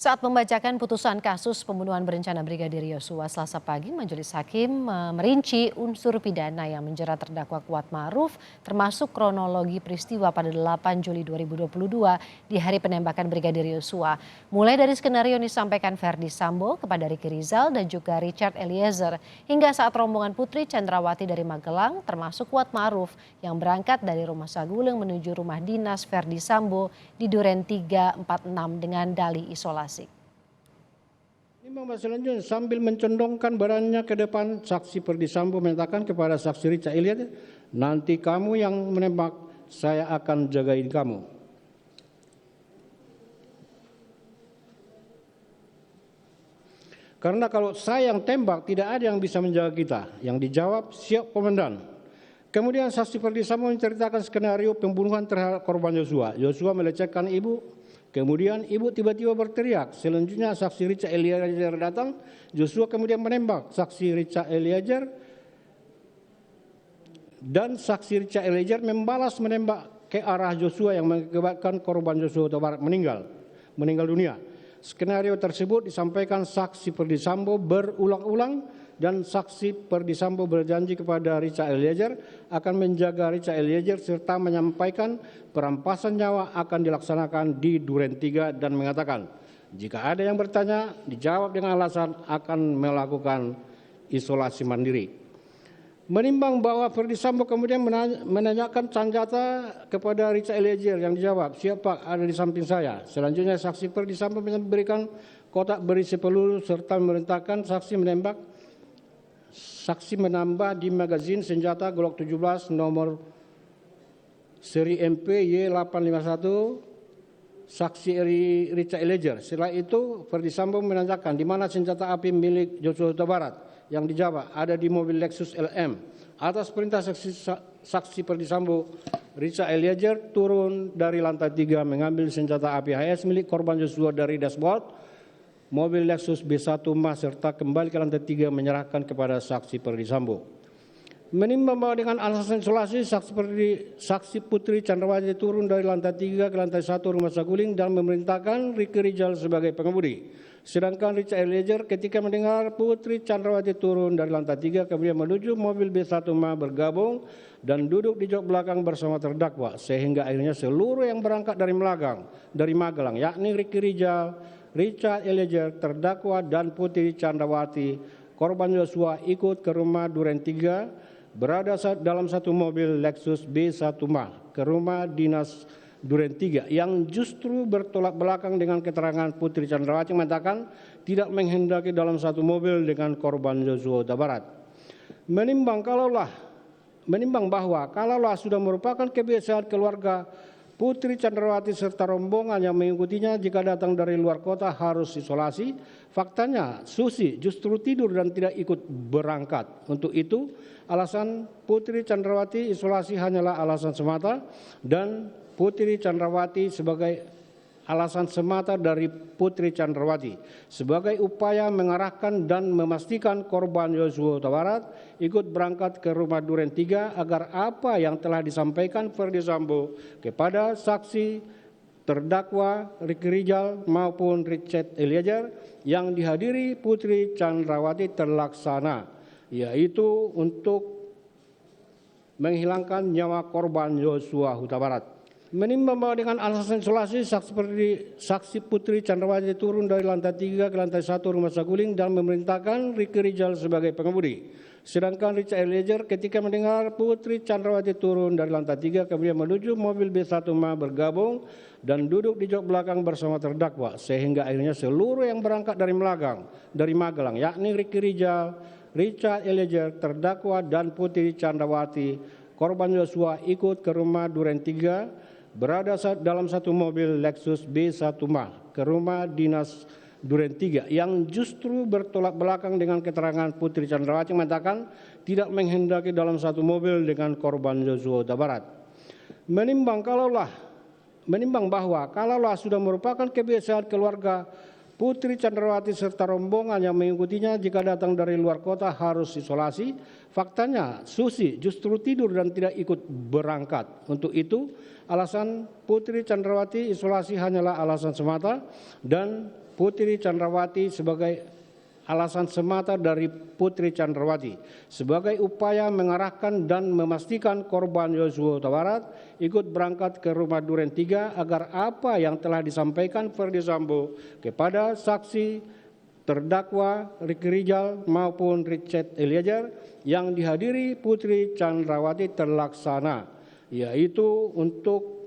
Saat membacakan putusan kasus pembunuhan berencana Brigadir Yosua Selasa pagi, Majelis Hakim merinci unsur pidana yang menjerat terdakwa Kuatmaruf, termasuk kronologi peristiwa pada 8 Juli 2022 di hari penembakan Brigadir Yosua. Mulai dari skenario yang disampaikan Verdi Sambo kepada Ricky Rizal dan juga Richard Eliezer, hingga saat rombongan Putri Chandrawati dari Magelang, termasuk Kuatmaruf yang berangkat dari Rumah Saguling menuju rumah dinas Verdi Sambo di Duren 346 dengan dalih isolasi. Selanjutnya sambil mencondongkan badannya ke depan, saksi Perdi Sambo menyatakan kepada saksi Richard Eliezer, nanti kamu yang menembak, saya akan jagain kamu. Karena kalau saya yang tembak, tidak ada yang bisa menjaga kita. Yang dijawab, siap komandan. Kemudian saksi Perdi Sambo menceritakan skenario pembunuhan terhadap korban Yosua. Yosua melecehkan ibu, kemudian ibu tiba-tiba berteriak. Selanjutnya saksi Richard Eliezer datang, Yosua kemudian menembak saksi Richard Eliezer, dan saksi Richard Eliezer membalas menembak ke arah Yosua yang mengakibatkan korban Yosua Huta Barat meninggal dunia. Skenario tersebut disampaikan saksi Perdi Sambo berulang-ulang dan saksi Perdi Sambo berjanji kepada Richard Eliezer akan menjaga Richard Eliezer serta menyampaikan perampasan nyawa akan dilaksanakan di Duren 3 dan mengatakan jika ada yang bertanya dijawab dengan alasan akan melakukan isolasi mandiri. Menimbang bahwa Verdi Sambo kemudian menanyakan senjata kepada Richard Eliezer yang dijawab, siap Pak, ada di samping saya. Selanjutnya saksi Verdi Sambo memberikan kotak berisi peluru serta memerintahkan saksi menembak. Saksi menambah di magazin senjata Glock 17 nomor seri MP Y851 saksi Richard Eliezer. Setelah itu Verdi Sambo menanyakan di mana senjata api milik Yosua Huta Barat. Yang dijawab ada di mobil Lexus LM. Atas perintah saksi Perdi Sambo, Richard Eliezer turun dari lantai 3 mengambil senjata api HS milik korban Yosua dari dashboard mobil Lexus B1 Mas serta kembali ke lantai 3 menyerahkan kepada saksi Perdi Sambo. Menimbang bahwa dengan alasan isolasi, saksi Putri Chandrawati turun dari lantai 3 ke lantai 1 Rumah Saguling dan memerintahkan Ricky Rizal sebagai pengemudi. Sedangkan Richard Eliezer ketika mendengar Putri Chandrawati turun dari lantai 3 kemudian menuju mobil B1 Ma bergabung dan duduk di jok belakang bersama terdakwa sehingga akhirnya seluruh yang berangkat dari Magelang yakni Ricky Rizal, Richard Eliezer, terdakwa dan Putri Chandrawati korban Yosua ikut ke rumah Duren 3 berada dalam satu mobil Lexus B1 Ma ke rumah dinas Duren 3 yang justru bertolak belakang dengan keterangan Putri Chandrawati mengatakan tidak menghendaki dalam satu mobil dengan korban Yosua Huta Barat. Menimbang bahwa kalaulah sudah merupakan kebiasaan keluarga Putri Chandrawati serta rombongan yang mengikutinya jika datang dari luar kota harus isolasi, faktanya Susi justru tidur dan tidak ikut berangkat. Untuk itu, alasan Putri Chandrawati isolasi hanyalah alasan semata dan Putri Chandrawati sebagai alasan semata dari Putri Chandrawati sebagai upaya mengarahkan dan memastikan korban Yosua Huta Barat ikut berangkat ke rumah Duren 3 agar apa yang telah disampaikan Verdi Sambo kepada saksi terdakwa Ricky Rizal maupun Richard Eliezer yang dihadiri Putri Chandrawati terlaksana, yaitu untuk menghilangkan nyawa korban Yosua Huta Barat. Menimbang bahwa dengan alasan isolasi, saksi Putri Chandrawati turun dari lantai 3 ke lantai 1 Rumah Saguling dan memerintahkan Ricky Rizal sebagai pengemudi. Sedangkan Richard Eliezer ketika mendengar Putri Chandrawati turun dari lantai 3 kemudian menuju mobil B1 Ma bergabung dan duduk di jok belakang bersama terdakwa sehingga akhirnya seluruh yang berangkat dari Magelang yakni Ricky Rizal, Richard Eliezer, terdakwa dan Putri Chandrawati korban Yosua ikut ke rumah Duren 3 berada dalam satu mobil Lexus B1 Ma ke rumah dinas Duren 3 yang justru bertolak belakang dengan keterangan Putri Chandrawati mengatakan tidak menghendaki dalam satu mobil dengan korban Yosua Huta Barat. Menimbang bahwa kalaulah sudah merupakan kebiasaan keluarga Putri Chandrawati serta rombongan yang mengikutinya jika datang dari luar kota harus isolasi. Faktanya Susi justru tidur dan tidak ikut berangkat. Untuk itu alasan Putri Chandrawati isolasi hanyalah alasan semata dan Putri Chandrawati sebagai alasan semata dari Putri Chandrawati sebagai upaya mengarahkan dan memastikan korban Yosua Huta Barat ikut berangkat ke rumah Duren 3 agar apa yang telah disampaikan Ferdy Sambo kepada saksi terdakwa Ricky Rijal maupun Richard Eliezer yang dihadiri Putri Chandrawati terlaksana, yaitu untuk